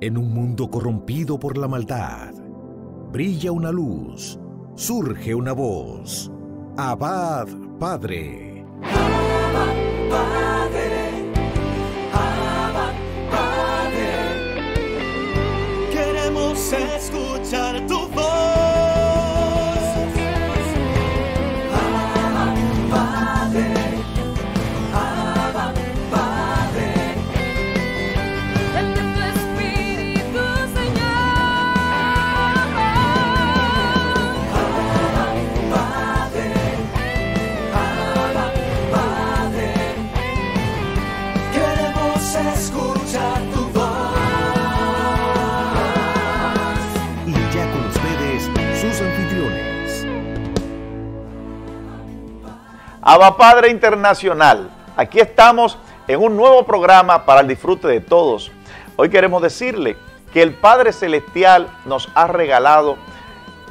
En un mundo corrompido por la maldad, brilla una luz, surge una voz. Abad, Padre. Abba, Padre. Abba, Padre. Queremos escuchar tu voz. Abba, Padre. Abba, Padre. Date tu espíritu, Señor. Abba, Padre. Abba, Padre. Queremos escuchar tu voz. Y ya con ustedes, sus anfitriones. Abba Padre Internacional, aquí estamos en un nuevo programa para el disfrute de todos. Hoy queremos decirle que el Padre Celestial nos ha regalado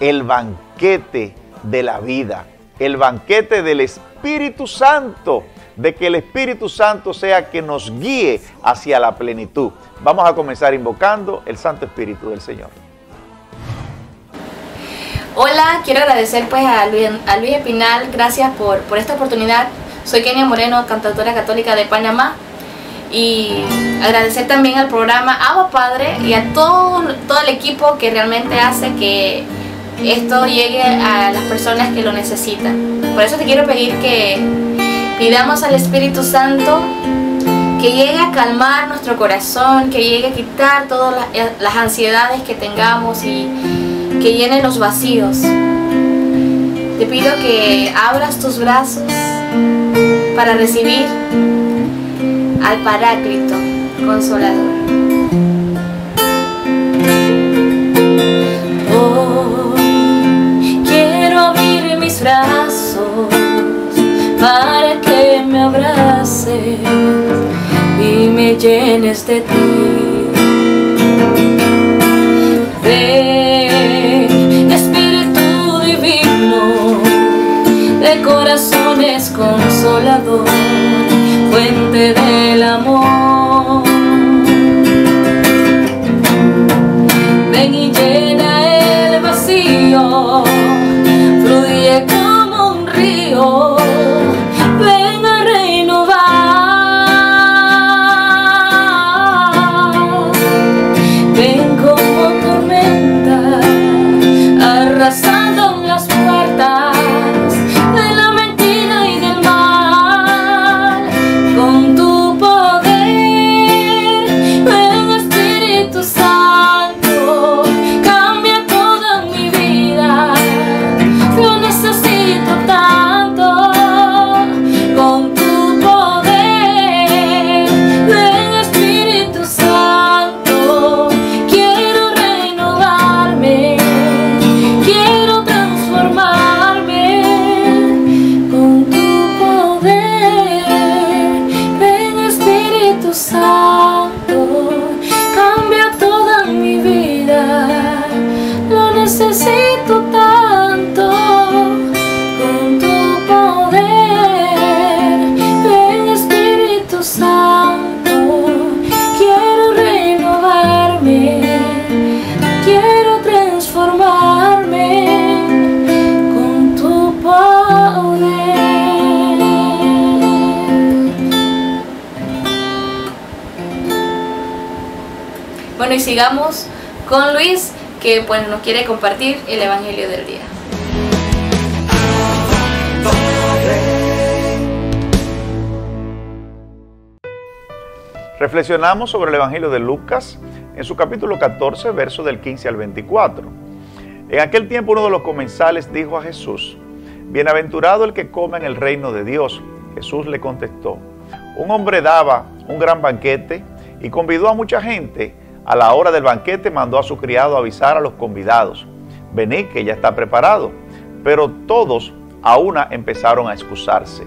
el banquete de la vida, el banquete del Espíritu Santo, de que el Espíritu Santo sea que nos guíe hacia la plenitud. Vamos a comenzar invocando el Santo Espíritu del Señor. Hola, quiero agradecer pues a Luis Espinal, gracias por esta oportunidad. Soy Kenia Moreno, cantautora católica de Panamá, y agradecer también al programa Abba Padre y a todo el equipo que realmente hace que esto llegue a las personas que lo necesitan. Por eso te quiero pedir que pidamos al Espíritu Santo que llegue a calmar nuestro corazón, que llegue a quitar todas las ansiedades que tengamos y que llene los vacíos. Te pido que abras tus brazos para recibir al Paráclito Consolador. Hoy quiero abrir mis brazos para que me abraces y me llenes de ti. Ven, Espíritu Divino, de corazones consolador, fuente del amor. Ven y llena el vacío, fluye como un río. Ven a renovar. Ven como tormenta, arrasando las puertas de la mentira y del mal. Con tu poder, ven Espíritu Santo, cambia toda mi vida. Lo necesito tanto. Con tu poder, ven Espíritu Santo, quiero renovarme, quiero transformarme. Con tu poder, ven Espíritu Santo, cambia toda mi vida. Lo necesito tanto. Con tu poder, ven Espíritu Santo, quiero renovarme, quiero transformarme. Con tu poder. Bueno, y sigamos con Luis, que pues nos quiere compartir el Evangelio del día. Reflexionamos sobre el Evangelio de Lucas en su capítulo 14, versos del 15 al 24. En aquel tiempo uno de los comensales dijo a Jesús: «Bienaventurado el que come en el reino de Dios». Jesús le contestó: «Un hombre daba un gran banquete y convidó a mucha gente. A la hora del banquete mandó a su criado a avisar a los convidados: venid, que ya está preparado». Pero todos a una empezaron a excusarse.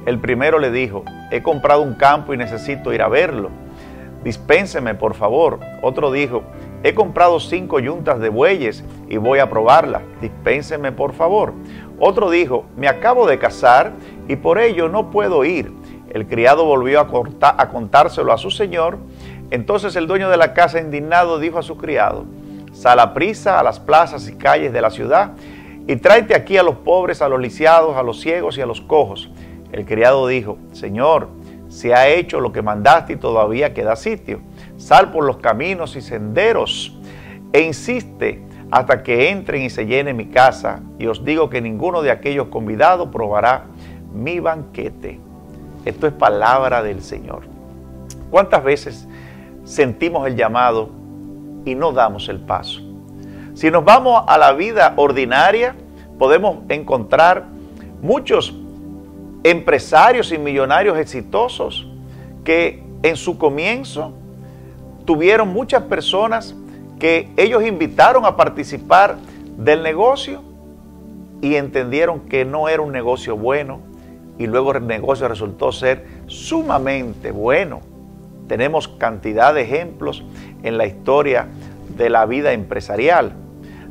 El primero le dijo: «He comprado un campo y necesito ir a verlo. Dispénseme, por favor». Otro dijo: «He comprado 5 yuntas de bueyes y voy a probarlas. Dispénseme, por favor». Otro dijo: «Me acabo de casar y por ello no puedo ir». El criado volvió a contárselo a su señor. Entonces el dueño de la casa, indignado, dijo a su criado: sal a prisa a las plazas y calles de la ciudad y tráete aquí a los pobres, a los lisiados, a los ciegos y a los cojos. El criado dijo: Señor, se ha hecho lo que mandaste y todavía queda sitio. Sal por los caminos y senderos e insiste hasta que entren y se llene mi casa, y os digo que ninguno de aquellos convidados probará mi banquete. Esto es palabra del Señor. ¿Cuántas veces sentimos el llamado y no damos el paso? Si nos vamos a la vida ordinaria, podemos encontrar muchos empresarios y millonarios exitosos que en su comienzo tuvieron muchas personas que ellos invitaron a participar del negocio y entendieron que no era un negocio bueno, y luego el negocio resultó ser sumamente bueno. Tenemos cantidad de ejemplos en la historia de la vida empresarial,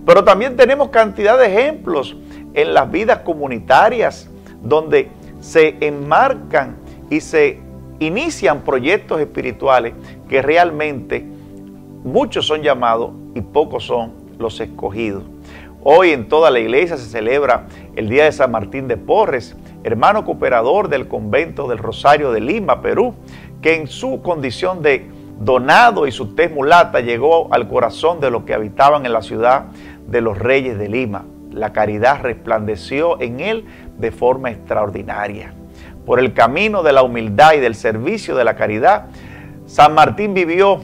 pero también tenemos cantidad de ejemplos en las vidas comunitarias donde se enmarcan y se inician proyectos espirituales que realmente muchos son llamados y pocos son los escogidos. Hoy en toda la iglesia se celebra el día de San Martín de Porres, hermano cooperador del convento del Rosario de Lima, Perú, que en su condición de donado y su tez mulata llegó al corazón de los que habitaban en la ciudad de los Reyes de Lima. La caridad resplandeció en él de forma extraordinaria. Por el camino de la humildad y del servicio de la caridad, San Martín vivió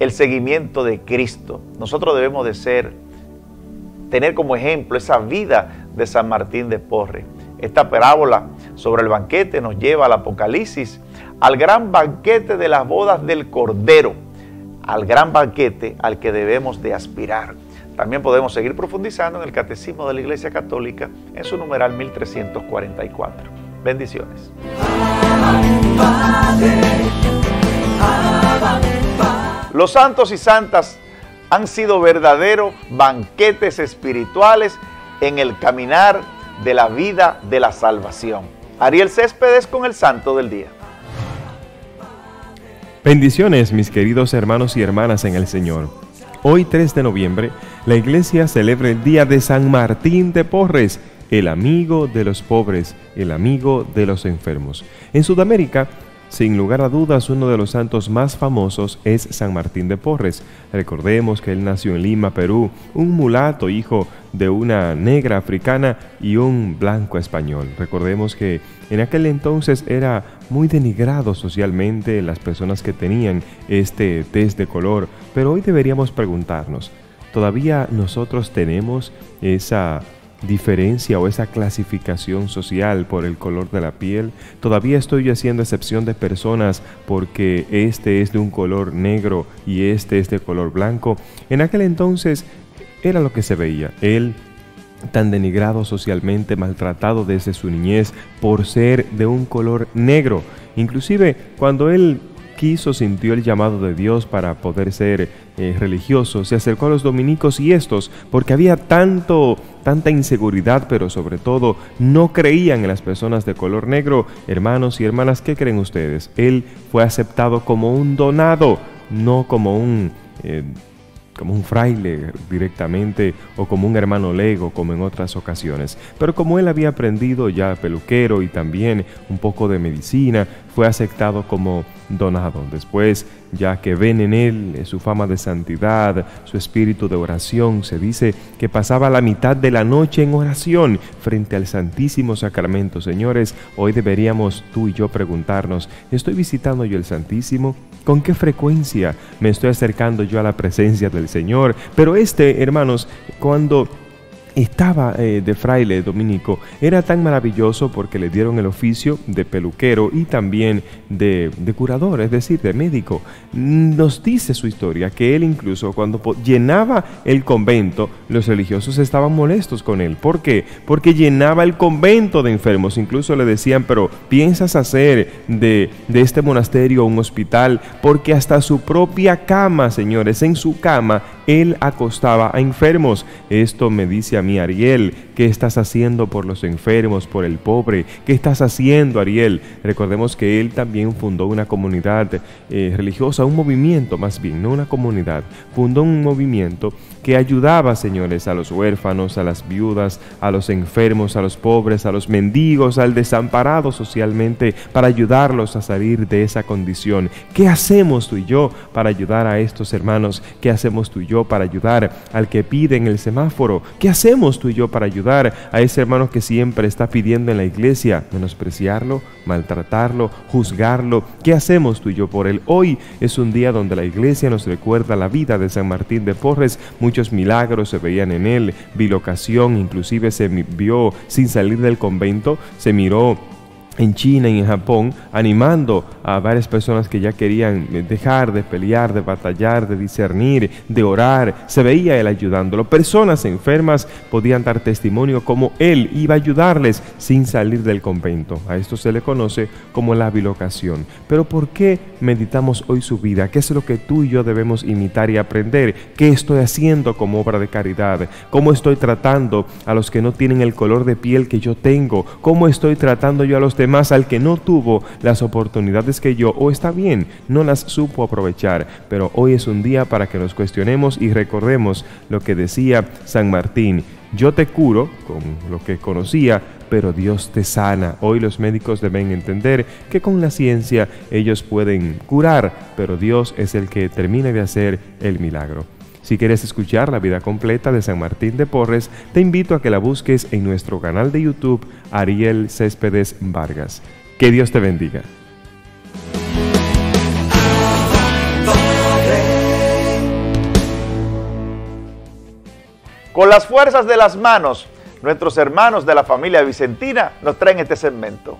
el seguimiento de Cristo. Nosotros debemos de tener como ejemplo esa vida de San Martín de Porres. Esta parábola sobre el banquete nos lleva al Apocalipsis, al gran banquete de las bodas del Cordero, al gran banquete al que debemos de aspirar. También podemos seguir profundizando en el Catecismo de la Iglesia Católica en su numeral 1344. Bendiciones. Los santos y santas han sido verdaderos banquetes espirituales en el caminar de la vida de la salvación. Ariel Céspedes con el Santo del Día. Bendiciones, mis queridos hermanos y hermanas en el Señor. Hoy, 3 de noviembre, la Iglesia celebra el día de San Martín de Porres, el amigo de los pobres, el amigo de los enfermos. En Sudamérica, sin lugar a dudas, uno de los santos más famosos es San Martín de Porres. Recordemos que él nació en Lima, Perú, un mulato hijo de una negra africana y un blanco español. Recordemos que en aquel entonces era muy denigrado socialmente las personas que tenían este tez de color, pero hoy deberíamos preguntarnos, ¿todavía nosotros tenemos esa diferencia o esa clasificación social por el color de la piel? ¿Todavía estoy haciendo excepción de personas porque este es de un color negro y este es de color blanco? En aquel entonces era lo que se veía. Él, tan denigrado socialmente, maltratado desde su niñez por ser de un color negro. Inclusive cuando él sintió el llamado de Dios para poder ser religioso, se acercó a los dominicos y estos, porque había tanta inseguridad, pero sobre todo no creían en las personas de color negro. Hermanos y hermanas, ¿qué creen ustedes? Él fue aceptado como un donado, no como un fraile directamente o como un hermano lego como en otras ocasiones. Pero como él había aprendido ya peluquero y también un poco de medicina, fue aceptado como donado. Después, ya que ven en él su fama de santidad, su espíritu de oración, se dice que pasaba la mitad de la noche en oración frente al Santísimo Sacramento. Señores, hoy deberíamos tú y yo preguntarnos, ¿estoy visitando yo el Santísimo? ¿Con qué frecuencia me estoy acercando yo a la presencia del Señor? Pero hermanos, cuando estaba de fraile dominico, era tan maravilloso porque le dieron el oficio de peluquero y también de curador, es decir, de médico. Nos dice su historia que él incluso cuando llenaba el convento, los religiosos estaban molestos con él. ¿Por qué? Porque llenaba el convento de enfermos. Incluso le decían, pero ¿piensas hacer de este monasterio un hospital? Porque hasta su propia cama, señores, en su cama, él acostaba a enfermos. Esto me dice a mí, Ariel, ¿qué estás haciendo por los enfermos, por el pobre? ¿Qué estás haciendo, Ariel? Recordemos que él también fundó una comunidad religiosa, un movimiento más bien, no una comunidad. Fundó un movimiento que ayudaba, señores, a los huérfanos, a las viudas, a los enfermos, a los pobres, a los mendigos, al desamparado socialmente, para ayudarlos a salir de esa condición. ¿Qué hacemos tú y yo para ayudar a estos hermanos? ¿Qué hacemos tú y yo para ayudar al que pide en el semáforo? ¿Qué hacemos tú y yo para ayudar a ese hermano que siempre está pidiendo en la iglesia? ¿Menospreciarlo? ¿Maltratarlo? ¿Juzgarlo? ¿Qué hacemos tú y yo por él? Hoy es un día donde la iglesia nos recuerda la vida de San Martín de Porres. Muchos milagros se veían en él, bilocación, inclusive se vio sin salir del convento, se miró en China y en Japón, animando a varias personas que ya querían dejar de pelear, de batallar, de discernir, de orar. Se veía él ayudándolo. Personas enfermas podían dar testimonio como él iba a ayudarles sin salir del convento. A esto se le conoce como la bilocación. Pero ¿por qué meditamos hoy su vida? ¿Qué es lo que tú y yo debemos imitar y aprender? ¿Qué estoy haciendo como obra de caridad? ¿Cómo estoy tratando a los que no tienen el color de piel que yo tengo? ¿Cómo estoy tratando yo a los demás, al que no tuvo las oportunidades que yo, o está bien, no las supo aprovechar? Pero hoy es un día para que nos cuestionemos y recordemos lo que decía San Martín: yo te curo con lo que conocía, pero Dios te sana. Hoy los médicos deben entender que con la ciencia ellos pueden curar, pero Dios es el que termina de hacer el milagro. Si quieres escuchar la vida completa de San Martín de Porres, te invito a que la busques en nuestro canal de YouTube, Ariel Céspedes Vargas. Que Dios te bendiga. Con las fuerzas de las manos, nuestros hermanos de la familia Vicentina nos traen este segmento.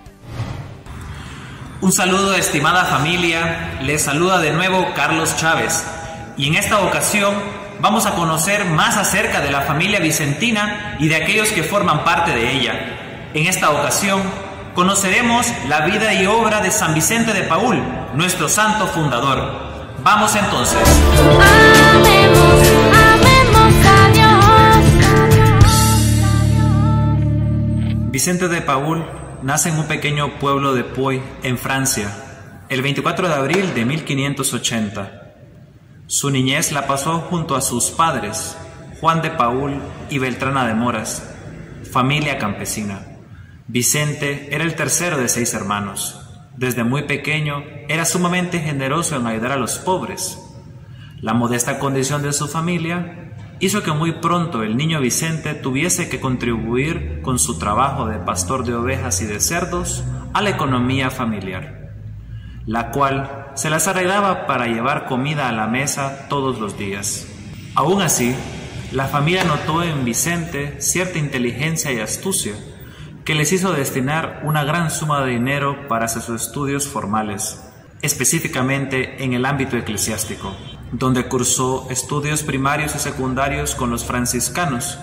Un saludo, estimada familia. Les saluda de nuevo Carlos Chávez. Y en esta ocasión vamos a conocer más acerca de la familia Vicentina y de aquellos que forman parte de ella. En esta ocasión conoceremos la vida y obra de San Vicente de Paúl, nuestro santo fundador. Vamos entonces. Amemos, amemos a Dios. Vicente de Paúl nace en un pequeño pueblo de Puy, en Francia, el 24 de abril de 1580. Su niñez la pasó junto a sus padres, Juan de Paúl y Beltrana de Moras, familia campesina. Vicente era el tercero de 6 hermanos. Desde muy pequeño era sumamente generoso en ayudar a los pobres. La modesta condición de su familia hizo que muy pronto el niño Vicente tuviese que contribuir con su trabajo de pastor de ovejas y de cerdos a la economía familiar, la cual se las arreglaba para llevar comida a la mesa todos los días. Aún así, la familia notó en Vicente cierta inteligencia y astucia que les hizo destinar una gran suma de dinero para sus estudios formales, específicamente en el ámbito eclesiástico, donde cursó estudios primarios y secundarios con los franciscanos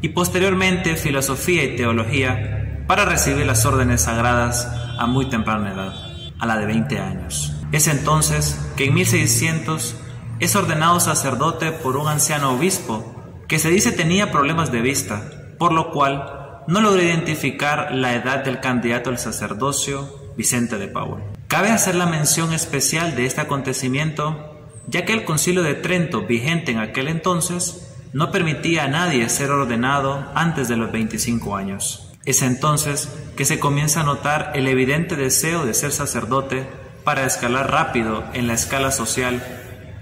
y posteriormente filosofía y teología para recibir las órdenes sagradas a muy temprana edad, a la de 20 años. Es entonces que en 1600 es ordenado sacerdote por un anciano obispo que se dice tenía problemas de vista, por lo cual no logró identificar la edad del candidato al sacerdocio, Vicente de Paúl. Cabe hacer la mención especial de este acontecimiento, ya que el Concilio de Trento, vigente en aquel entonces, no permitía a nadie ser ordenado antes de los 25 años. Es entonces que se comienza a notar el evidente deseo de ser sacerdote para escalar rápido en la escala social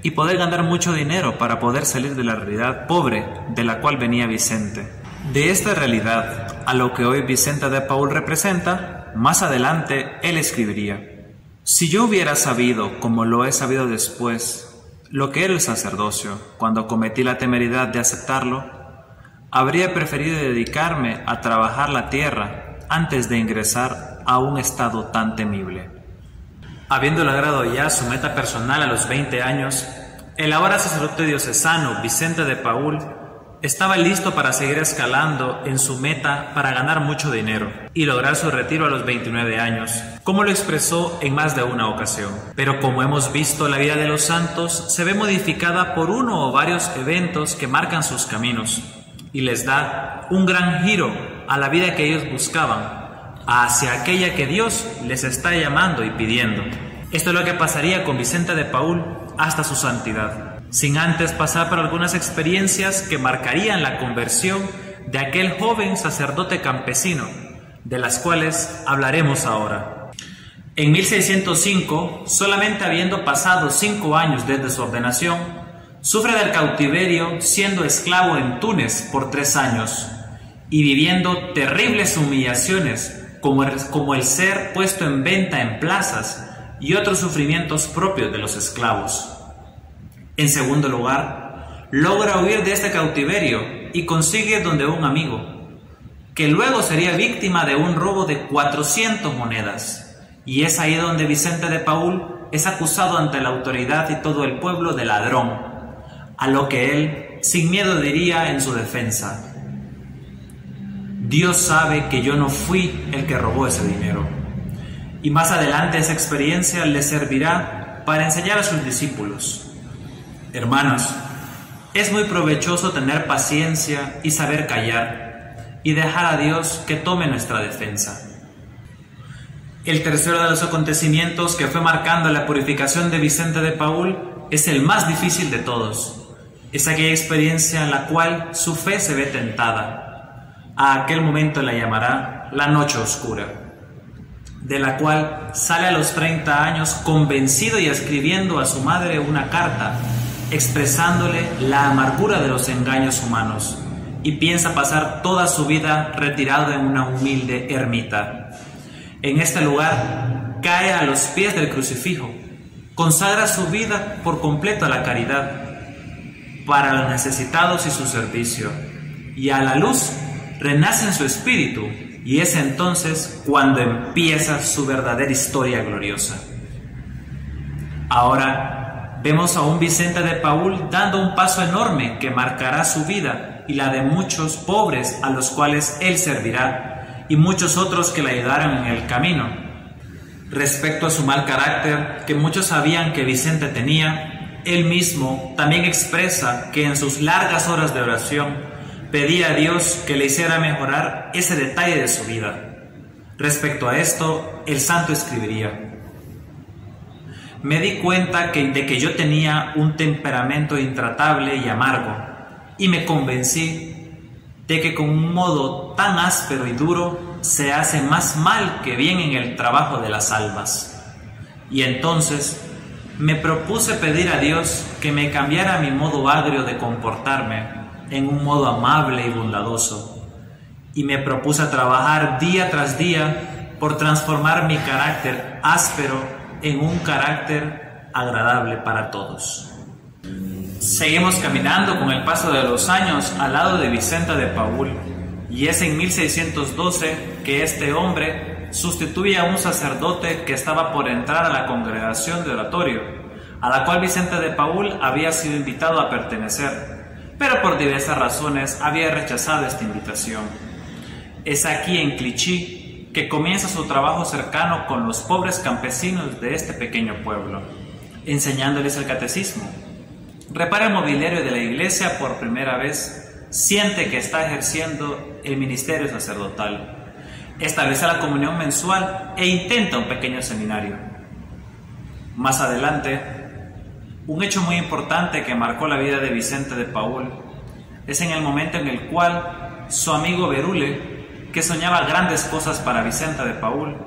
y poder ganar mucho dinero para poder salir de la realidad pobre de la cual venía Vicente. De esta realidad a lo que hoy Vicente de Paúl representa, más adelante él escribiría: si yo hubiera sabido, como lo he sabido después, lo que era el sacerdocio, cuando cometí la temeridad de aceptarlo, habría preferido dedicarme a trabajar la tierra antes de ingresar a un estado tan temible. Habiendo logrado ya su meta personal a los 20 años, el ahora sacerdote diocesano Vicente de Paúl estaba listo para seguir escalando en su meta para ganar mucho dinero y lograr su retiro a los 29 años, como lo expresó en más de una ocasión. Pero como hemos visto, la vida de los santos se ve modificada por uno o varios eventos que marcan sus caminos y les da un gran giro a la vida que ellos buscaban, hacia aquella que Dios les está llamando y pidiendo. Esto es lo que pasaría con Vicente de Paúl hasta su santidad, sin antes pasar por algunas experiencias que marcarían la conversión de aquel joven sacerdote campesino, de las cuales hablaremos ahora. En 1605, solamente habiendo pasado 5 años desde su ordenación, sufre del cautiverio siendo esclavo en Túnez por 3 años y viviendo terribles humillaciones como el ser puesto en venta en plazas y otros sufrimientos propios de los esclavos. En segundo lugar, logra huir de este cautiverio y consigue donde un amigo, que luego sería víctima de un robo de 400 monedas, y es ahí donde Vicente de Paúl es acusado ante la autoridad y todo el pueblo de ladrón, a lo que él sin miedo diría en su defensa: Dios sabe que yo no fui el que robó ese dinero. Y más adelante esa experiencia le servirá para enseñar a sus discípulos: hermanos, es muy provechoso tener paciencia y saber callar y dejar a Dios que tome nuestra defensa. El tercero de los acontecimientos que fue marcando la purificación de Vicente de Paúl es el más difícil de todos. Es aquella experiencia en la cual su fe se ve tentada. A aquel momento la llamará la noche oscura, de la cual sale a los 30 años convencido y escribiendo a su madre una carta expresándole la amargura de los engaños humanos, y piensa pasar toda su vida retirado en una humilde ermita. En este lugar cae a los pies del crucifijo, consagra su vida por completo a la caridad, para los necesitados y su servicio, y a la luz renace en su espíritu, y es entonces cuando empieza su verdadera historia gloriosa. Ahora vemos a un Vicente de Paúl dando un paso enorme que marcará su vida y la de muchos pobres a los cuales él servirá, y muchos otros que le ayudaron en el camino. Respecto a su mal carácter, que muchos sabían que Vicente tenía, él mismo también expresa que en sus largas horas de oración pedía a Dios que le hiciera mejorar ese detalle de su vida. Respecto a esto, el santo escribiría: me di cuenta de que yo tenía un temperamento intratable y amargo, y me convencí de que con un modo tan áspero y duro se hace más mal que bien en el trabajo de las almas. Y entonces me propuse pedir a Dios que me cambiara mi modo agrio de comportarme en un modo amable y bondadoso, y me propuse trabajar día tras día por transformar mi carácter áspero en un carácter agradable para todos. Seguimos caminando con el paso de los años al lado de Vicente de Paúl, y es en 1612 que este hombre sustituye a un sacerdote que estaba por entrar a la congregación de oratorio, a la cual Vicente de Paúl había sido invitado a pertenecer, pero por diversas razones había rechazado esta invitación. Es aquí en Clichy que comienza su trabajo cercano con los pobres campesinos de este pequeño pueblo, enseñándoles el catecismo. Repara el mobiliario de la iglesia por primera vez, siente que está ejerciendo el ministerio sacerdotal, establece la comunión mensual e intenta un pequeño seminario. Más adelante, un hecho muy importante que marcó la vida de Vicente de Paúl es en el momento en el cual su amigo Berule, que soñaba grandes cosas para Vicente de Paúl,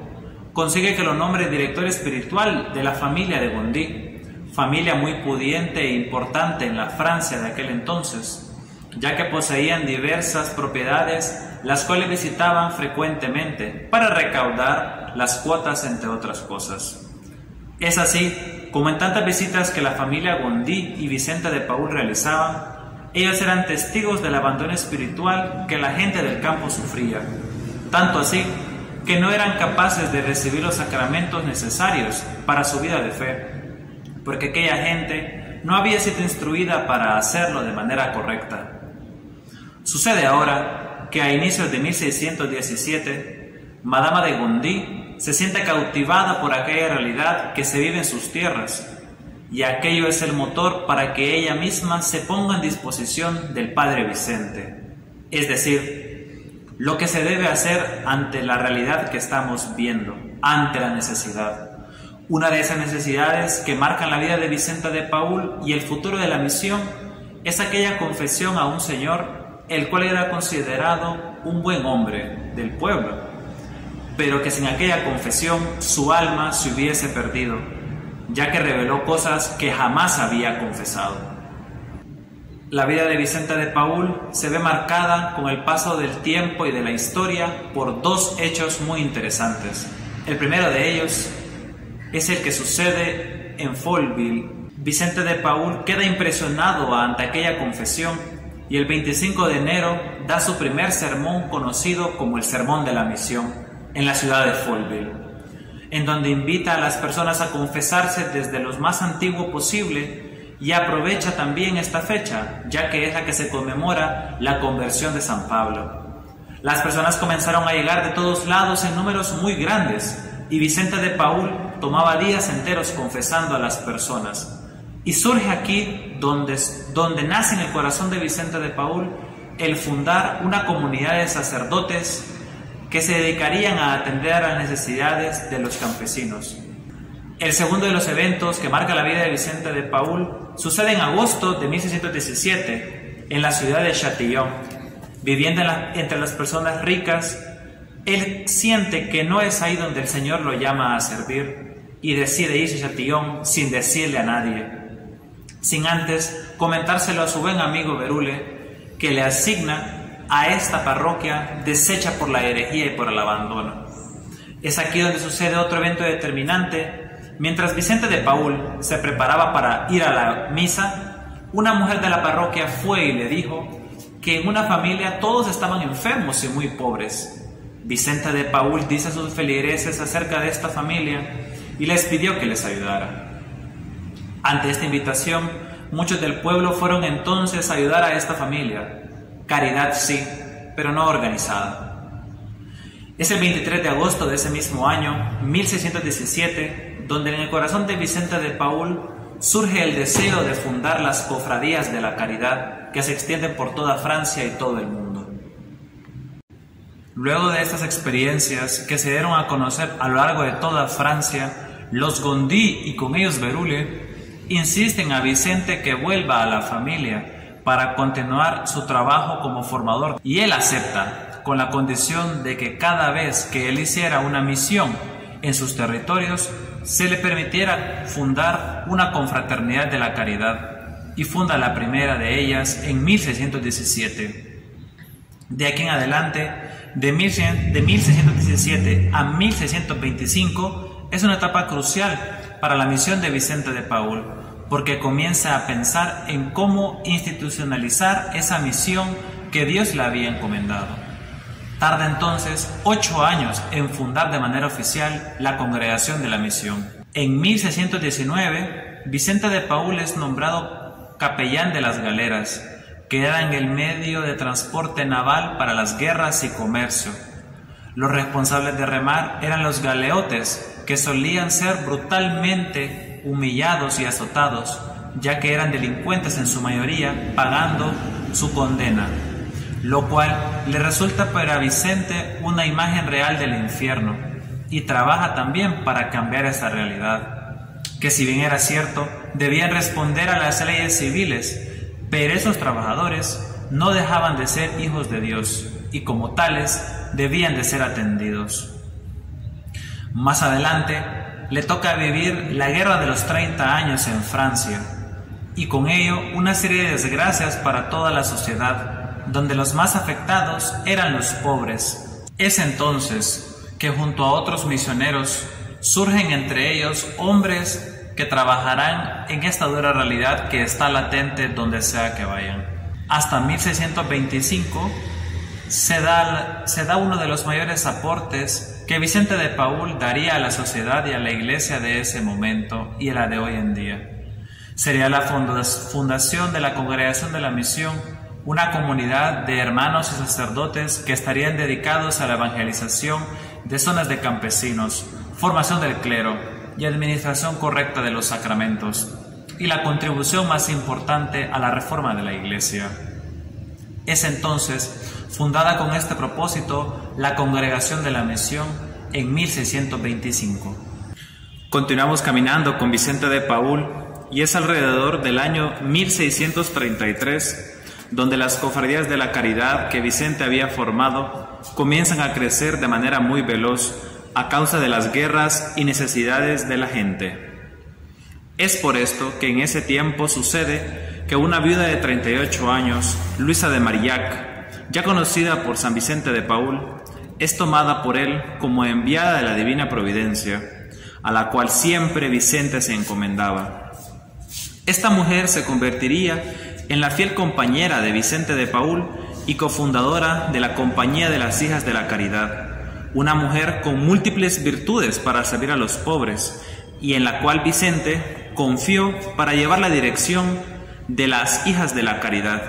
consigue que lo nombre director espiritual de la familia de Bondy, familia muy pudiente e importante en la Francia de aquel entonces, ya que poseían diversas propiedades, las cuales visitaban frecuentemente para recaudar las cuotas, entre otras cosas. Es así como en tantas visitas que la familia Bondy y Vicente de Paúl realizaban, ellos eran testigos del abandono espiritual que la gente del campo sufría, tanto así que no eran capaces de recibir los sacramentos necesarios para su vida de fe, porque aquella gente no había sido instruida para hacerlo de manera correcta. Sucede ahora que a inicios de 1617, Madama de Gondi se siente cautivada por aquella realidad que se vive en sus tierras, y aquello es el motor para que ella misma se ponga en disposición del padre Vicente, es decir, lo que se debe hacer ante la realidad que estamos viendo, ante la necesidad. Una de esas necesidades que marcan la vida de Vicente de Paúl y el futuro de la misión es aquella confesión a un señor, el cual era considerado un buen hombre del pueblo, pero que sin aquella confesión su alma se hubiese perdido, ya que reveló cosas que jamás había confesado. La vida de Vicente de Paúl se ve marcada con el paso del tiempo y de la historia por dos hechos muy interesantes. El primero de ellos es el que sucede en Folleville. Vicente de Paúl queda impresionado ante aquella confesión y el 25 de enero da su primer sermón conocido como el Sermón de la Misión en la ciudad de Folleville, en donde invita a las personas a confesarse desde lo más antiguo posible y aprovecha también esta fecha, ya que es la que se conmemora la conversión de San Pablo. Las personas comenzaron a llegar de todos lados en números muy grandes y Vicente de Paúl tomaba días enteros confesando a las personas. Y surge aquí donde nace en el corazón de Vicente de Paúl el fundar una comunidad de sacerdotes que se dedicarían a atender a las necesidades de los campesinos. El segundo de los eventos que marca la vida de Vicente de Paúl sucede en agosto de 1617 en la ciudad de Châtillon. Viviendo entre las personas ricas, él siente que no es ahí donde el Señor lo llama a servir y decide irse a Châtillon sin decirle a nadie, sin antes comentárselo a su buen amigo Berule, que le asigna a esta parroquia deshecha por la herejía y por el abandono. Es aquí donde sucede otro evento determinante. Mientras Vicente de Paúl se preparaba para ir a la misa, una mujer de la parroquia fue y le dijo que en una familia todos estaban enfermos y muy pobres. Vicente de Paúl dice a sus feligreses acerca de esta familia y les pidió que les ayudara. Ante esta invitación, muchos del pueblo fueron entonces a ayudar a esta familia. Caridad sí, pero no organizada. Es el 23 de agosto de ese mismo año, 1617, donde en el corazón de Vicente de Paúl surge el deseo de fundar las cofradías de la caridad que se extienden por toda Francia y todo el mundo. Luego de estas experiencias que se dieron a conocer a lo largo de toda Francia, los Gondi y con ellos Berule insisten a Vicente que vuelva a la familia para continuar su trabajo como formador, y él acepta con la condición de que cada vez que él hiciera una misión en sus territorios se le permitiera fundar una confraternidad de la caridad, y funda la primera de ellas en 1617. De aquí en adelante, de 1617 a 1625 es una etapa crucial para la misión de Vicente de Paúl, porque comienza a pensar en cómo institucionalizar esa misión que Dios le había encomendado. Tarda entonces 8 años en fundar de manera oficial la Congregación de la Misión. En 1619, Vicente de Paúl es nombrado capellán de las galeras, que eran el medio de transporte naval para las guerras y comercio. Los responsables de remar eran los galeotes, que solían ser brutalmente humillados y azotados, ya que eran delincuentes en su mayoría, pagando su condena, lo cual le resulta para Vicente una imagen real del infierno, y trabaja también para cambiar esa realidad, que si bien era cierto, debían responder a las leyes civiles, pero esos trabajadores no dejaban de ser hijos de Dios y como tales debían de ser atendidos. Más adelante le toca vivir la Guerra de los 30 años en Francia y con ello una serie de desgracias para toda la sociedad, donde los más afectados eran los pobres. Es entonces que junto a otros misioneros surgen entre ellos hombres que trabajarán en esta dura realidad que está latente donde sea que vayan. Hasta 1625 se da uno de los mayores aportes que Vicente de Paúl daría a la sociedad y a la iglesia de ese momento y a la de hoy en día. Sería la fundación de la Congregación de la Misión, una comunidad de hermanos y sacerdotes que estarían dedicados a la evangelización de zonas de campesinos, formación del clero y administración correcta de los sacramentos, y la contribución más importante a la reforma de la Iglesia. Es entonces fundada con este propósito la Congregación de la Misión en 1625. Continuamos caminando con Vicente de Paúl y es alrededor del año 1633 donde las cofradías de la caridad que Vicente había formado comienzan a crecer de manera muy veloz a causa de las guerras y necesidades de la gente. Es por esto que en ese tiempo sucede que una viuda de 38 años, Luisa de Marillac, ya conocida por San Vicente de Paúl, es tomada por él como enviada de la Divina Providencia, a la cual siempre Vicente se encomendaba. Esta mujer se convertiría en la fiel compañera de Vicente de Paúl y cofundadora de la Compañía de las Hijas de la Caridad, una mujer con múltiples virtudes para servir a los pobres y en la cual Vicente confió para llevar la dirección de las Hijas de la Caridad.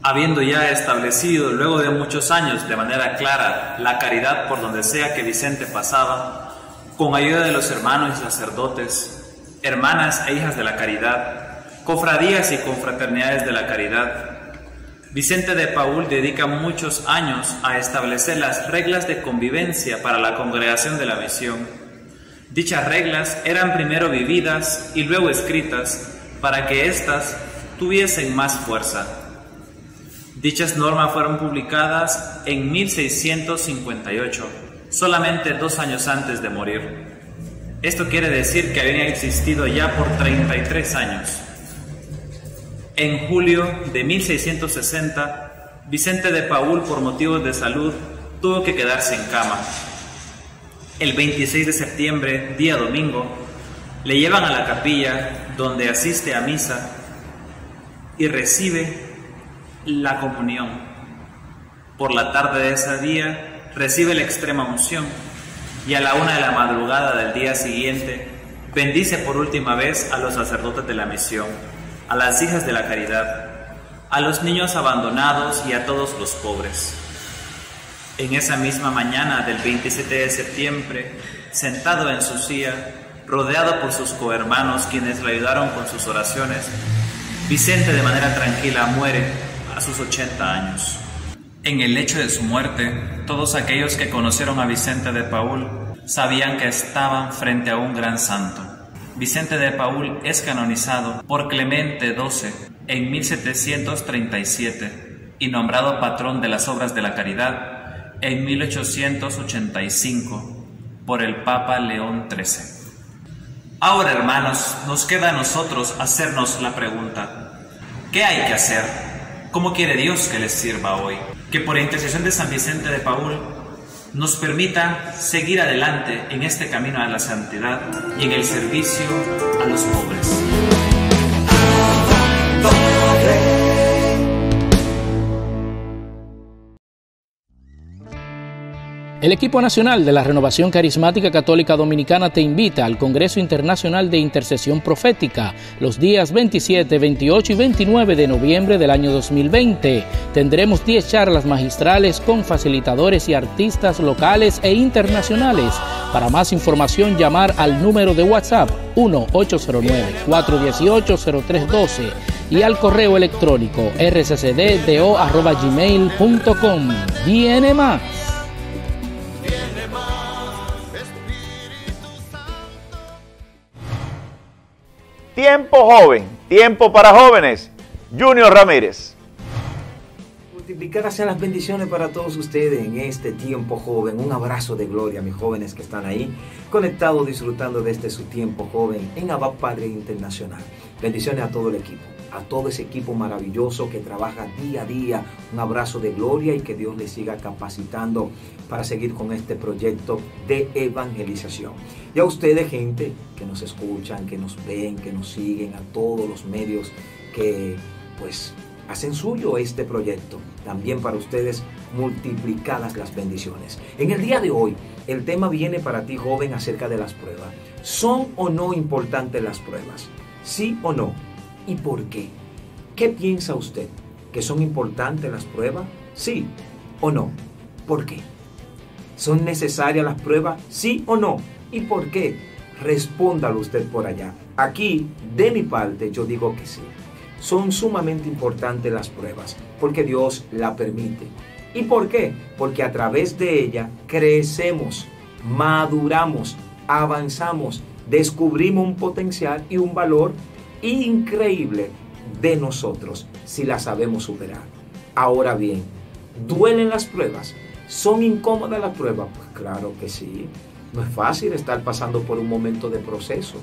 Habiendo ya establecido luego de muchos años de manera clara la caridad por donde sea que Vicente pasaba, con ayuda de los hermanos y sacerdotes, hermanas e hijas de la caridad, cofradías y confraternidades de la caridad, Vicente de Paúl dedica muchos años a establecer las reglas de convivencia para la Congregación de la Misión. Dichas reglas eran primero vividas y luego escritas para que éstas tuviesen más fuerza. Dichas normas fueron publicadas en 1658, solamente 2 años antes de morir. Esto quiere decir que habían existido ya por 33 años. En julio de 1660, Vicente de Paúl, por motivos de salud, tuvo que quedarse en cama. El 26 de septiembre, día domingo, le llevan a la capilla donde asiste a misa y recibe la comunión. Por la tarde de ese día recibe la extrema unción y a la 1 de la madrugada del día siguiente bendice por última vez a los sacerdotes de la misión, a las hijas de la caridad, a los niños abandonados y a todos los pobres. En esa misma mañana del 27 de septiembre, sentado en su silla, rodeado por sus cohermanos quienes le ayudaron con sus oraciones, Vicente de manera tranquila muere a sus 80 años. En el lecho de su muerte, todos aquellos que conocieron a Vicente de Paúl sabían que estaban frente a un gran santo. Vicente de Paúl es canonizado por Clemente XII en 1737 y nombrado patrón de las obras de la caridad en 1885 por el Papa León XIII. Ahora, hermanos, nos queda a nosotros hacernos la pregunta: ¿qué hay que hacer? ¿Cómo quiere Dios que les sirva hoy? Que por intercesión de San Vicente de Paúl nos permita seguir adelante en este camino a la santidad y en el servicio a los pobres. El equipo nacional de la Renovación Carismática Católica Dominicana te invita al Congreso Internacional de Intercesión Profética los días 27, 28 y 29 de noviembre del año 2020. Tendremos 10 charlas magistrales con facilitadores y artistas locales e internacionales. Para más información, llamar al número de WhatsApp 1-809-418-0312 y al correo electrónico rccddo@gmail.com. ¡Viene más! Tiempo joven, tiempo para jóvenes. Junior Ramírez. Multiplicadas sean las bendiciones para todos ustedes en este tiempo joven. Un abrazo de gloria a mis jóvenes que están ahí conectados, disfrutando de este su tiempo joven en Abad Padre Internacional. Bendiciones a todo el equipo, a todo ese equipo maravilloso que trabaja día a día. Un abrazo de gloria y que Dios les siga capacitando para seguir con este proyecto de evangelización. Y a ustedes, gente que nos escuchan, que nos ven, que nos siguen, a todos los medios que pues hacen suyo este proyecto. También para ustedes multiplicadas las bendiciones. En el día de hoy, el tema viene para ti, joven, acerca de las pruebas. ¿Son o no importantes las pruebas? ¿Sí o no? ¿Y por qué? ¿Qué piensa usted? que son importantes las pruebas? ¿Sí o no? ¿Por qué? ¿Son necesarias las pruebas? ¿Sí o no? ¿Y por qué? Respóndalo usted por allá. Aquí, de mi parte, yo digo que sí. Son sumamente importantes las pruebas, porque Dios la permite. ¿Y por qué? Porque a través de ella crecemos, maduramos, avanzamos, descubrimos un potencial y un valor increíble de nosotros si la sabemos superar. Ahora bien, ¿duelen las pruebas? ¿Son incómodas las pruebas? Pues claro que sí. No es fácil estar pasando por un momento de proceso.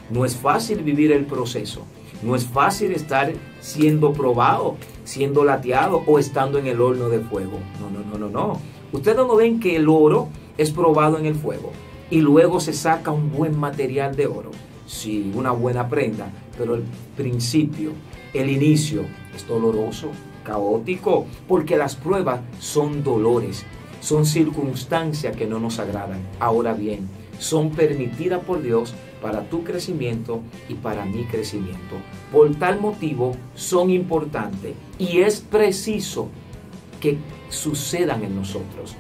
No es fácil vivir el proceso. No es fácil estar siendo probado, siendo lateado o estando en el horno de fuego. No. Ustedes no ven que el oro es probado en el fuego y luego se saca un buen material de oro. Sí, una buena prenda, pero el principio, el inicio es doloroso, caótico, porque las pruebas son dolores, son circunstancias que no nos agradan. Ahora bien, son permitidas por Dios para tu crecimiento y para mi crecimiento. Por tal motivo son importantes y es preciso que sucedan en nosotros.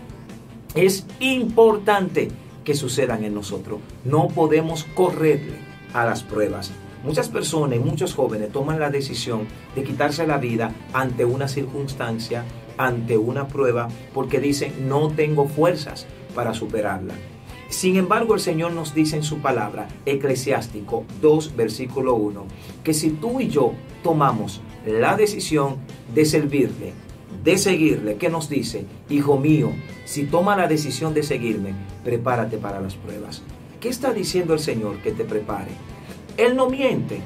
Es importante que sucedan en nosotros. No podemos correrle a las pruebas. Muchas personas y muchos jóvenes toman la decisión de quitarse la vida ante una circunstancia, ante una prueba, porque dicen no tengo fuerzas para superarla. Sin embargo, el Señor nos dice en su palabra, Eclesiástico 2, versículo 1, que si tú y yo tomamos la decisión de servirle, de seguirle, ¿qué nos dice? Hijo mío, si toma la decisión de seguirme, prepárate para las pruebas. ¿Qué está diciendo el Señor? Que te prepare. Él no miente.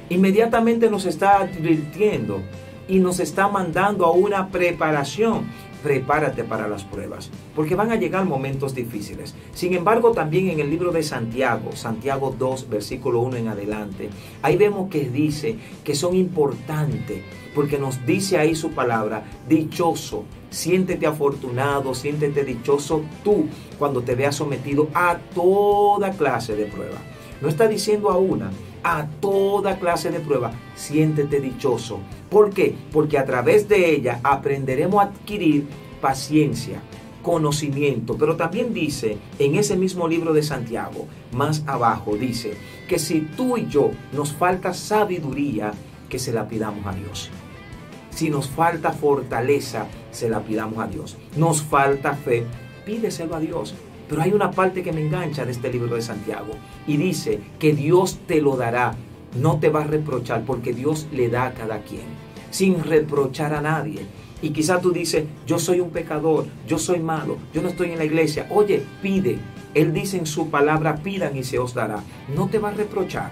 Inmediatamente nos está advirtiendo y nos está mandando a una preparación. Prepárate para las pruebas, porque van a llegar momentos difíciles. Sin embargo, también en el libro de Santiago, Santiago 2, versículo 1 en adelante, ahí vemos que dice que son importantes, porque nos dice ahí su palabra, dichoso, siéntete afortunado, siéntete dichoso tú cuando te veas sometido a toda clase de prueba. No está diciendo a una, a toda clase de prueba, siéntete dichoso. ¿Por qué? Porque a través de ella aprenderemos a adquirir paciencia, conocimiento. Pero también dice, en ese mismo libro de Santiago, más abajo, dice que si tú y yo nos falta sabiduría, que se la pidamos a Dios. Si nos falta fortaleza, se la pidamos a Dios. Nos falta fe, pídeselo a Dios. Pero hay una parte que me engancha de este libro de Santiago y dice que Dios te lo dará, no te va a reprochar, porque Dios le da a cada quien, sin reprochar a nadie. Y quizá tú dices, yo soy un pecador, yo soy malo, yo no estoy en la iglesia. Oye, pide. Él dice en su palabra, pidan y se os dará. No te va a reprochar.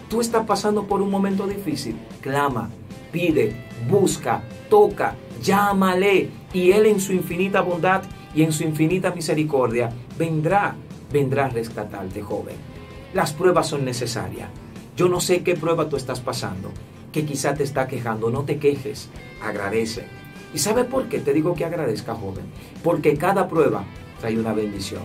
Tú estás pasando por un momento difícil, clama, pide, busca, toca, llámale, y Él en su infinita bondad y en su infinita misericordia vendrá a rescatarte, joven. Las pruebas son necesarias. Yo no sé qué prueba tú estás pasando, que quizá te está quejando. No te quejes, agradece. ¿Y sabe por qué te digo que agradezca, joven? Porque cada prueba trae una bendición.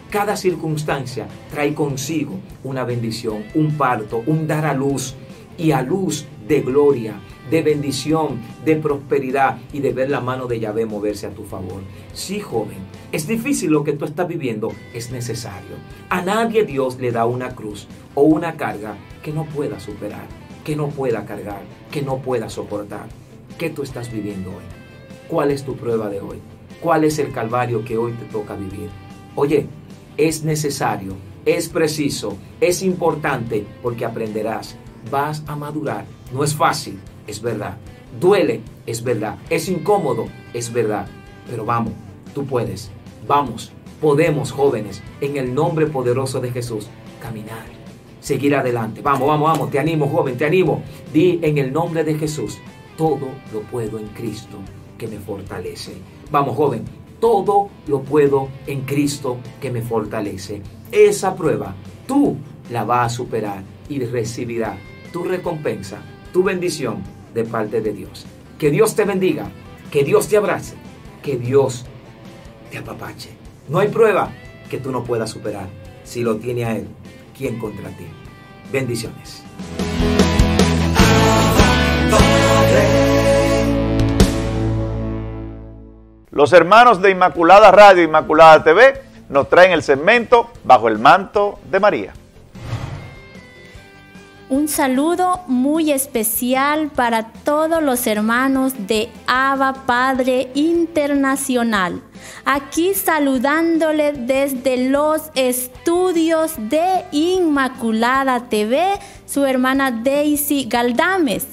Cada circunstancia trae consigo una bendición, un parto, un dar a luz, y a luz de gloria, de bendición, de prosperidad y de ver la mano de Yahvé moverse a tu favor. Sí, joven, es difícil lo que tú estás viviendo, es necesario. A nadie Dios le da una cruz o una carga que no pueda superar, que no pueda cargar, que no pueda soportar. ¿Qué tú estás viviendo hoy? ¿Cuál es tu prueba de hoy? ¿Cuál es el calvario que hoy te toca vivir? Oye, es necesario, es preciso, es importante, porque aprenderás, vas a madurar. No es fácil, es verdad. Duele, es verdad. Es incómodo, es verdad. Pero vamos, tú puedes. Vamos, podemos, jóvenes, en el nombre poderoso de Jesús, caminar, seguir adelante. Vamos, vamos, vamos. Te animo, joven, te animo. Di en el nombre de Jesús, todo lo puedo en Cristo que me fortalece. Vamos, joven, todo lo puedo en Cristo que me fortalece. Esa prueba tú la vas a superar y recibirás tu recompensa, tu bendición de parte de Dios. Que Dios te bendiga, que Dios te abrace, que Dios te apapache. No hay prueba que tú no puedas superar. Si lo tiene a Él, ¿quién contra ti? Bendiciones. Padre. Los hermanos de Inmaculada Radio, Inmaculada TV, nos traen el segmento Bajo el Manto de María. Un saludo muy especial para todos los hermanos de Abba Padre Internacional. Aquí saludándole desde los estudios de Inmaculada TV, su hermana Daisy Galdames.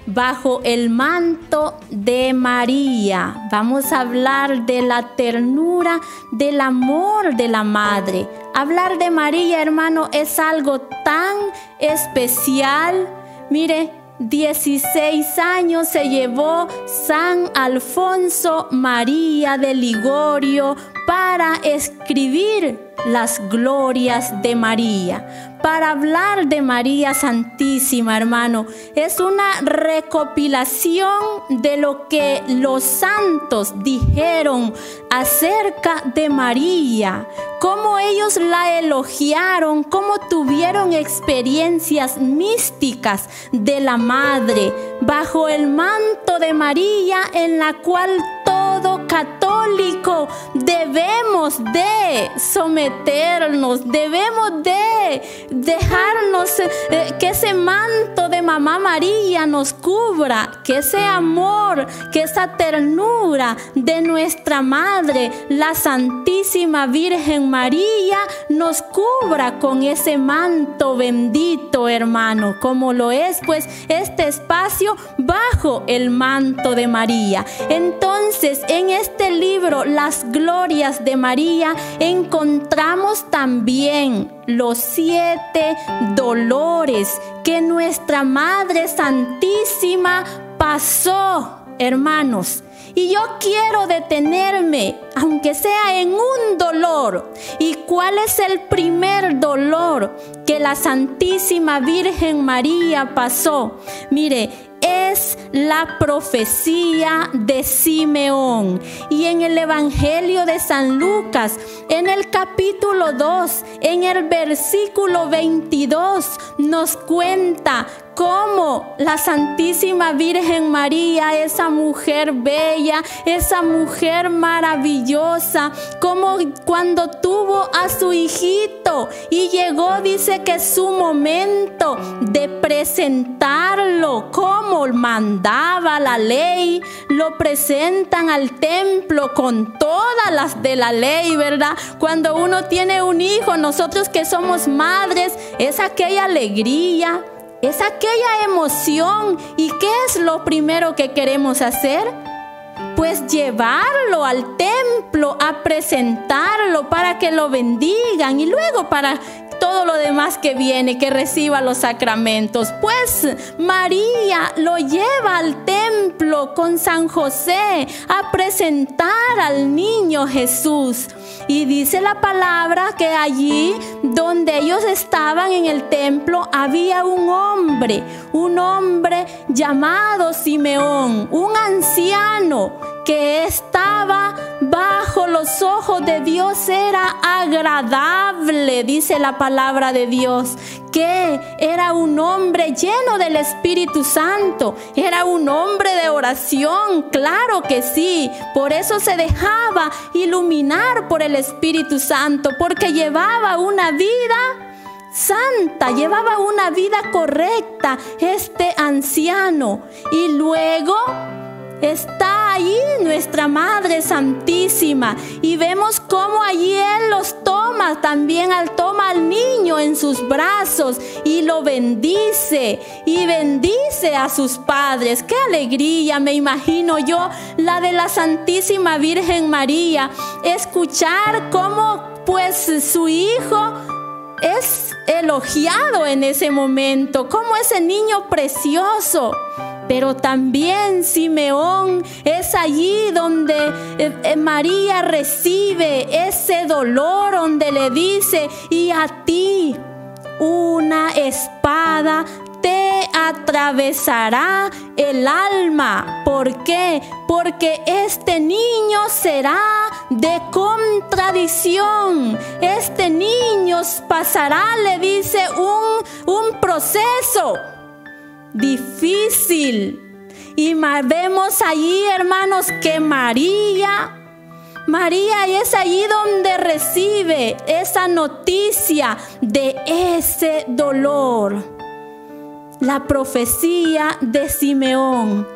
Bajo el manto de María. Vamos a hablar de la ternura, del amor de la madre. Hablar de María, hermano, es algo tan especial. Mire, 16 años se llevó San Alfonso María de Ligorio para escribir las glorias de María. Para hablar de María Santísima, hermano, es una recopilación de lo que los santos dijeron acerca de María, cómo ellos la elogiaron, cómo tuvieron experiencias místicas de la Madre, bajo el manto de María, en la cual todo católico debemos de someternos, debemos de dejarnos que ese manto de Mamá María nos cubra, que ese amor, que esa ternura de nuestra Madre, la Santísima Virgen María, nos cubra con ese manto bendito, hermano, como lo es pues este espacio bajo el manto de María. Entonces, en este libro, Las Glorias de María, encontramos también los 7 dolores que nuestra Madre Santísima pasó, hermanos. Y yo quiero detenerme, aunque sea en un dolor. ¿Y cuál es el primer dolor que la Santísima Virgen María pasó? Mire, es la profecía de Simeón. Y en el Evangelio de San Lucas, en el capítulo 2, en el versículo 22, nos cuenta cómo la Santísima Virgen María, esa mujer bella, esa mujer maravillosa, como cuando tuvo a su hijito y llegó, dice que su momento de presentarlo, como mandaba la ley, lo presentan al templo con todas las de la ley, ¿verdad? Cuando uno tiene un hijo, nosotros que somos madres, es aquella alegría, es aquella emoción. ¿Y qué es lo primero que queremos hacer? Pues llevarlo al templo a presentarlo para que lo bendigan y luego para todo lo demás que viene, que reciba los sacramentos. Pues María lo lleva al templo con San José a presentar al niño Jesús. Y dice la palabra que allí donde ellos estaban en el templo había un hombre llamado Simeón, un anciano que estaba bajo los ojos de Dios, era agradable, dice la palabra de Dios, que era un hombre lleno del Espíritu Santo, era un hombre de oración, claro que sí, por eso se dejaba iluminar por el Espíritu Santo, porque llevaba una vida santa, llevaba una vida correcta este anciano. Y luego está allí nuestra Madre Santísima y vemos cómo allí Él los toma, también toma al niño en sus brazos y lo bendice y bendice a sus padres. ¡Qué alegría! Me imagino yo la de la Santísima Virgen María, escuchar cómo pues su hijo es elogiado en ese momento, como ese niño precioso. Pero también Simeón es allí donde María recibe ese dolor, donde le dice: y a ti una espada te atravesará el alma. ¿Por qué? Porque este niño será de contradicción. Este niño pasará, le dice, un proceso difícil. Y vemos allí, hermanos, que María María es allí donde recibe esa noticia de ese dolor. La profecía de Simeón,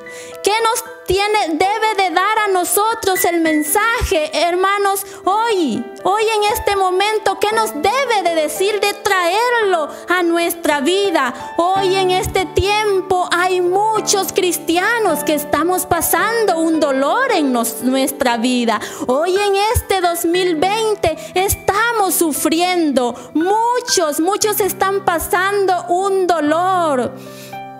que nos debe de dar a nosotros el mensaje, hermanos, hoy en este momento, ¿qué nos debe de decir, de traerlo a nuestra vida? Hoy en este tiempo hay muchos cristianos que estamos pasando un dolor en nuestra vida. Hoy en este 2020 estamos sufriendo, muchos están pasando un dolor.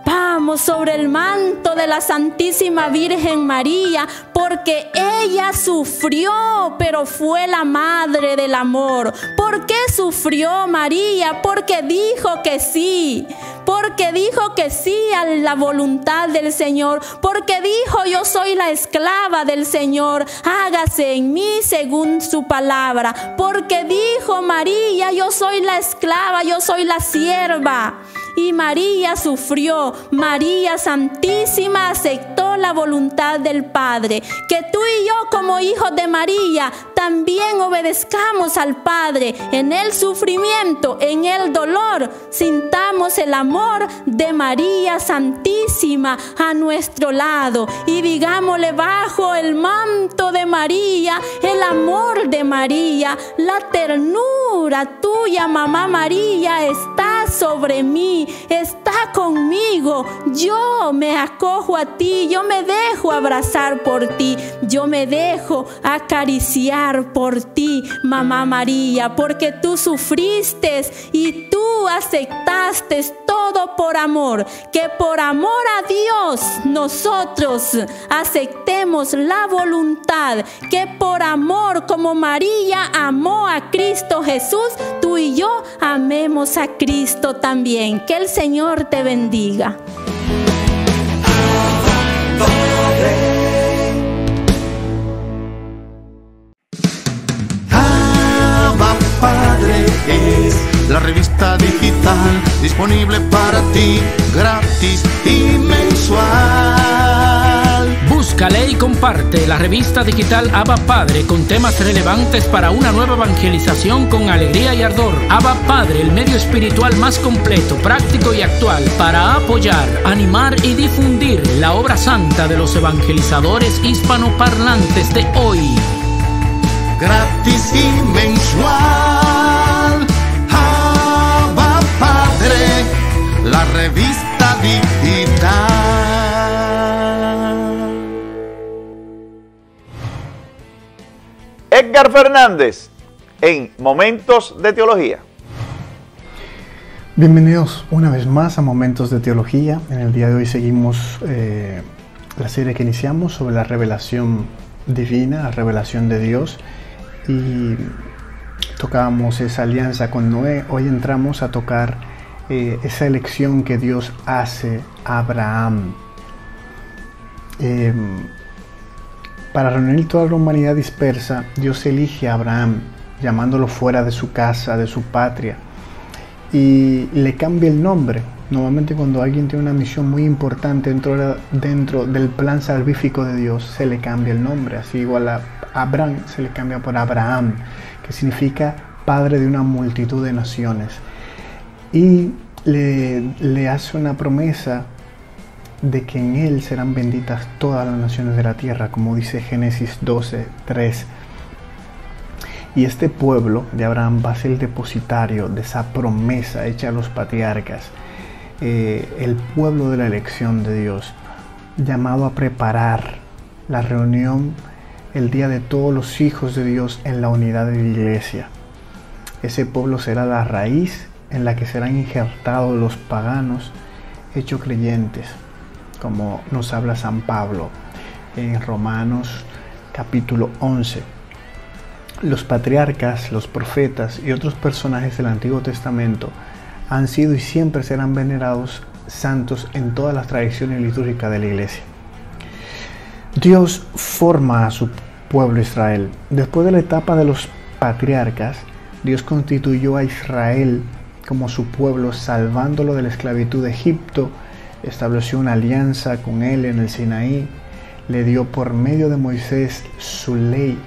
Vamos sobre el manto de la Santísima Virgen María, porque ella sufrió, pero fue la madre del amor. ¿Por qué sufrió María? Porque dijo que sí. Porque dijo que sí a la voluntad del Señor. Porque dijo: yo soy la esclava del Señor, hágase en mí según su palabra. Porque dijo María: yo soy la esclava, yo soy la sierva. Y María sufrió. María Santísima aceptó la voluntad del Padre. Que tú y yo, como hijos de María, también obedezcamos al Padre en el sufrimiento, en el dolor. Sintamos el amor de María Santísima a nuestro lado y digámosle: bajo el manto de María, el amor de María, la ternura tuya, mamá María, está sobre mí, está conmigo. Yo me acojo a ti, yo me dejo abrazar por ti, yo me dejo acariciar por ti, mamá María, porque tú sufriste y tú aceptaste todo por amor. Que por amor a Dios nosotros aceptemos la voluntad, que por amor, como María amó a Cristo Jesús, tú y yo amemos a Cristo también. Que el Señor te bendiga. Abba Padre es la revista digital disponible para ti, gratis y mensual. Búscale y comparte la revista digital Abba Padre con temas relevantes para una nueva evangelización con alegría y ardor. Abba Padre, el medio espiritual más completo, práctico y actual para apoyar, animar y difundir la obra santa de los evangelizadores hispanoparlantes de hoy. Gratis y mensual. Abba Padre, la revista digital. Edgar Fernández en Momentos de Teología. Bienvenidos una vez más a Momentos de Teología. En el día de hoy seguimos la serie que iniciamos sobre la revelación divina, la revelación de Dios, y tocábamos esa alianza con Noé. Hoy entramos a tocar esa elección que Dios hace a Abraham para reunir toda la humanidad dispersa. Dios elige a Abraham, llamándolo fuera de su casa, de su patria, y le cambia el nombre. Normalmente cuando alguien tiene una misión muy importante dentro del plan salvífico de Dios, se le cambia el nombre. Así igual a Abraham se le cambia por Abraham, que significa padre de una multitud de naciones. Y le hace una promesa de que en él serán benditas todas las naciones de la tierra, como dice Génesis 12:3. Y este pueblo de Abraham va a ser el depositario de esa promesa hecha a los patriarcas, el pueblo de la elección de Dios, llamado a preparar la reunión, el día de todos los hijos de Dios en la unidad de la iglesia. Ese pueblo será la raíz en la que serán injertados los paganos hechos creyentes, como nos habla San Pablo en Romanos capítulo 11. Los patriarcas, los profetas y otros personajes del Antiguo Testamento han sido y siempre serán venerados santos en todas las tradiciones litúrgicas de la iglesia. Dios forma a su pueblo Israel. Después de la etapa de los patriarcas, Dios constituyó a Israel como su pueblo, salvándolo de la esclavitud de Egipto. Estableció una alianza con él en el Sinaí. Le dio por medio de Moisés su ley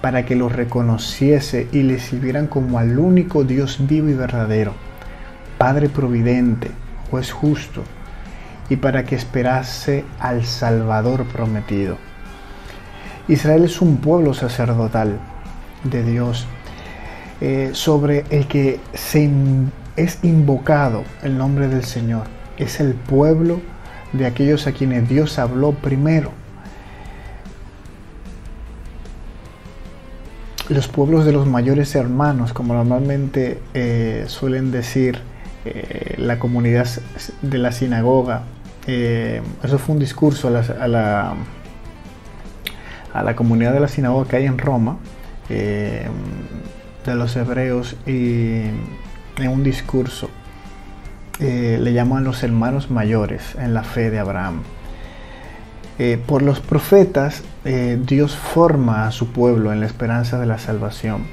para que lo reconociese y le sirvieran como al único Dios vivo y verdadero, Padre providente, juez justo, y para que esperase al Salvador prometido. Israel es un pueblo sacerdotal de Dios, sobre el que es invocado el nombre del Señor. Es el pueblo de aquellos a quienes Dios habló primero. Los pueblos de los mayores hermanos, como normalmente suelen decir la comunidad de la sinagoga. Eso fue un discurso a la comunidad de la sinagoga que hay en Roma, de los hebreos, y en un discurso le llaman los hermanos mayores en la fe de Abraham. Por los profetas, Dios forma a su pueblo en la esperanza de la salvación,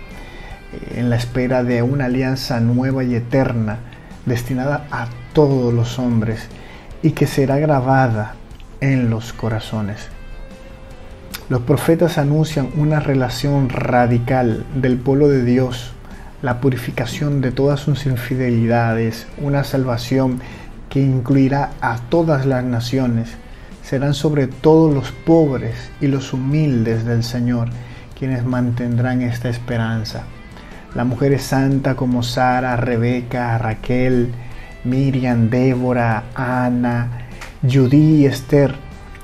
en la espera de una alianza nueva y eterna destinada a todos los hombres y que será grabada en los corazones. Los profetas anuncian una relación radical del pueblo de Dios, la purificación de todas sus infidelidades, una salvación que incluirá a todas las naciones. Serán sobre todo los pobres y los humildes del Señor quienes mantendrán esta esperanza. Las mujeres santas como Sara, Rebeca, Raquel, Miriam, Débora, Ana, Judí y Esther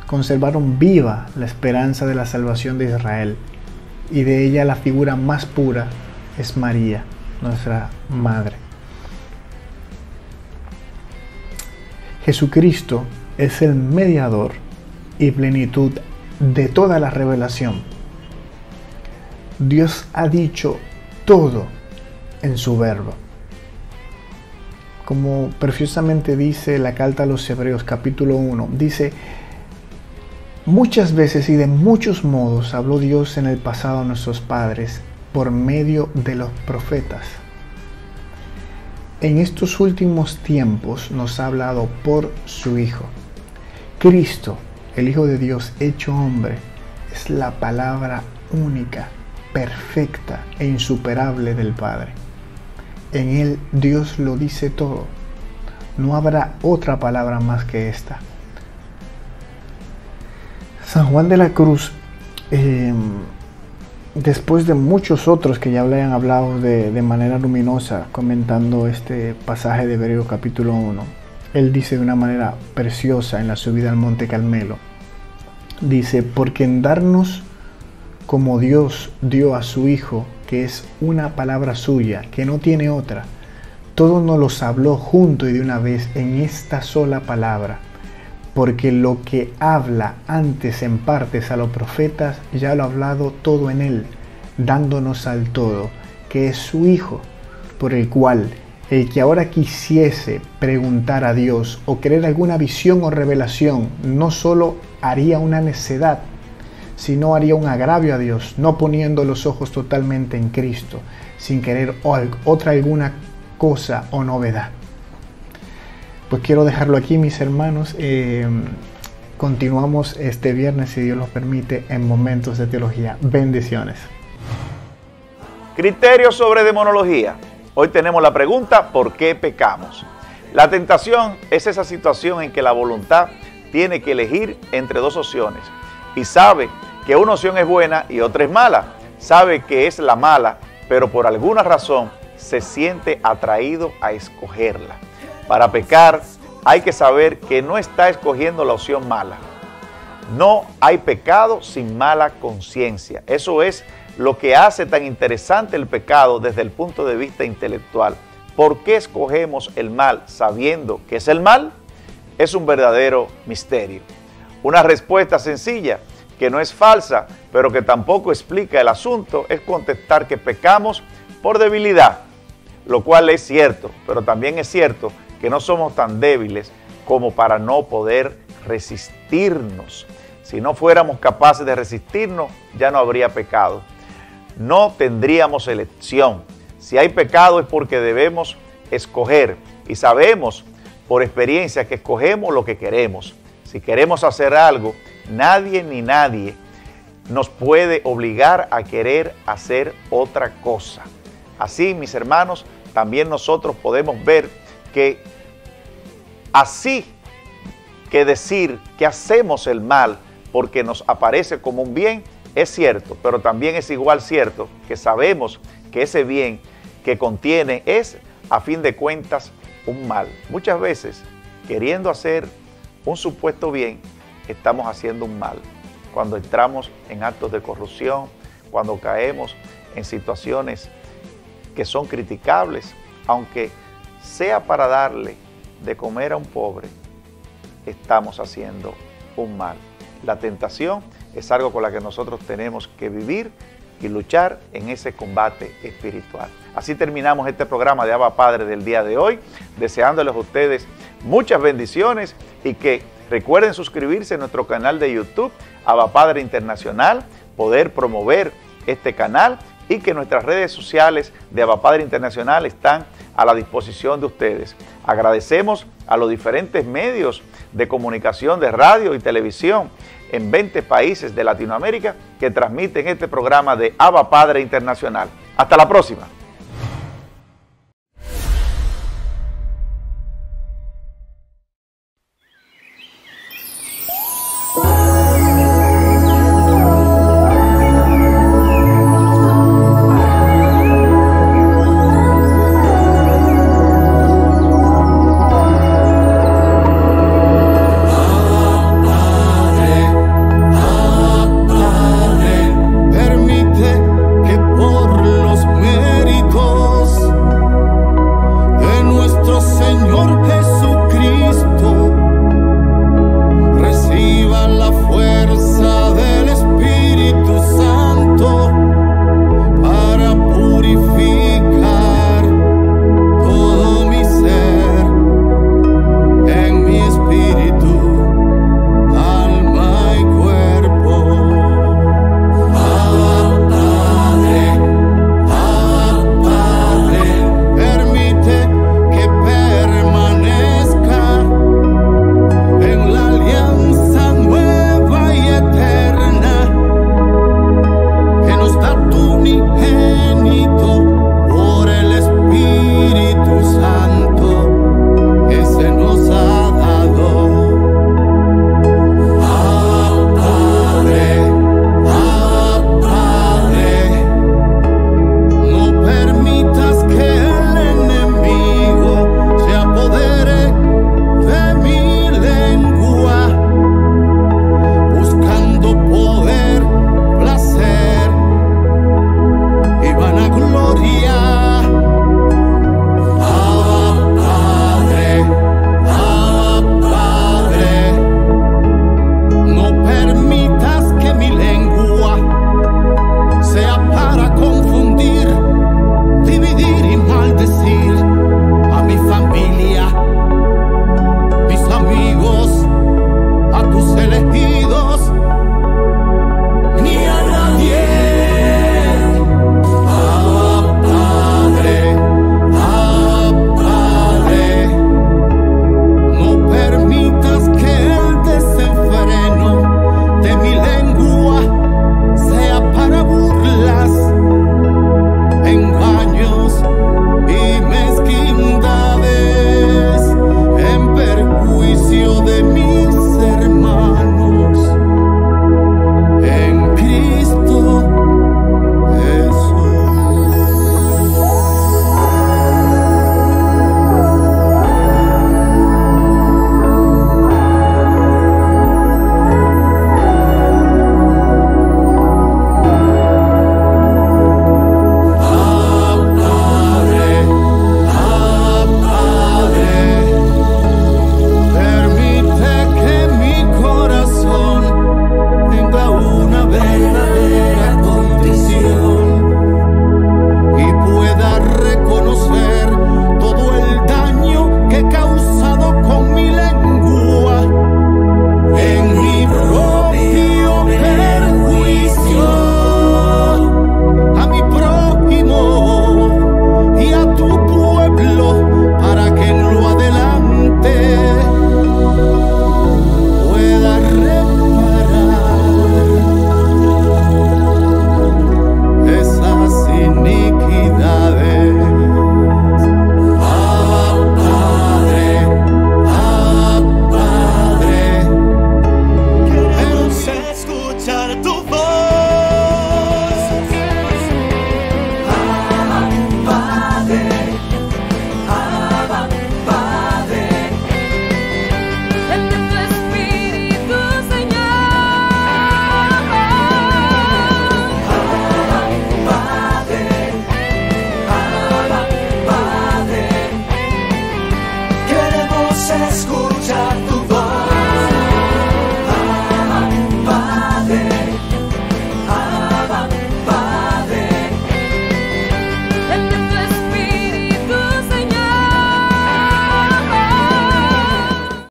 conservaron viva la esperanza de la salvación de Israel, y de ella la figura más pura es María, nuestra Madre. Jesucristo es el mediador y plenitud de toda la revelación. Dios ha dicho todo en su verbo. Como preciosamente dice la carta a los Hebreos capítulo 1, dice: muchas veces y de muchos modos habló Dios en el pasado a nuestros padres por medio de los profetas. En estos últimos tiempos nos ha hablado por su Hijo. Cristo, el Hijo de Dios hecho hombre, es la palabra única, perfecta e insuperable del Padre. En Él Dios lo dice todo. No habrá otra palabra más que esta. San Juan de la Cruz, después de muchos otros que ya le han hablado de manera luminosa, comentando este pasaje de Hebreos capítulo 1, él dice de una manera preciosa en la subida al Monte Carmelo, dice: porque en darnos como Dios dio a su Hijo, que es una palabra suya, que no tiene otra, todo nos los habló junto y de una vez en esta sola palabra. Porque lo que habla antes en partes a los profetas, ya lo ha hablado todo en él, dándonos al todo, que es su Hijo, por el cual el que ahora quisiese preguntar a Dios o querer alguna visión o revelación, no solo haría una necedad, sino haría un agravio a Dios, no poniendo los ojos totalmente en Cristo, sin querer otra alguna cosa o novedad. Pues quiero dejarlo aquí, mis hermanos. Continuamos este viernes, si Dios lo permite, en Momentos de Teología. Bendiciones. Criterios sobre demonología. Hoy tenemos la pregunta: ¿por qué pecamos? La tentación es esa situación en que la voluntad tiene que elegir entre dos opciones y sabe que una opción es buena y otra es mala. Sabe que es la mala, pero por alguna razón se siente atraído a escogerla. Para pecar hay que saber que no está escogiendo la opción mala. No hay pecado sin mala conciencia. Eso es lo que hace tan interesante el pecado desde el punto de vista intelectual. ¿Por qué escogemos el mal sabiendo que es el mal? Es un verdadero misterio. Una respuesta sencilla, que no es falsa, pero que tampoco explica el asunto, es contestar que pecamos por debilidad, lo cual es cierto, pero también es cierto que no somos tan débiles como para no poder resistirnos. Si no fuéramos capaces de resistirnos, ya no habría pecado. No tendríamos elección. Si hay pecado es porque debemos escoger, y sabemos por experiencia que escogemos lo que queremos. Si queremos hacer algo, nadie ni nadie nos puede obligar a querer hacer otra cosa. Así, mis hermanos, también nosotros podemos ver que así que decir que hacemos el mal porque nos aparece como un bien es cierto, pero también es igual cierto que sabemos que ese bien que contiene es, a fin de cuentas, un mal. Muchas veces, queriendo hacer un supuesto bien, estamos haciendo un mal. Cuando entramos en actos de corrupción, cuando caemos en situaciones que son criticables, aunque sea para darle de comer a un pobre, estamos haciendo un mal. La tentación es algo con la que nosotros tenemos que vivir y luchar en ese combate espiritual. Así terminamos este programa de Abba Padre del día de hoy, deseándoles a ustedes muchas bendiciones y que recuerden suscribirse a nuestro canal de YouTube, Abba Padre Internacional, poder promover este canal y que nuestras redes sociales de Abba Padre Internacional están a la disposición de ustedes. Agradecemos a los diferentes medios de comunicación de radio y televisión en 20 países de Latinoamérica que transmiten este programa de Abba Padre Internacional. Hasta la próxima.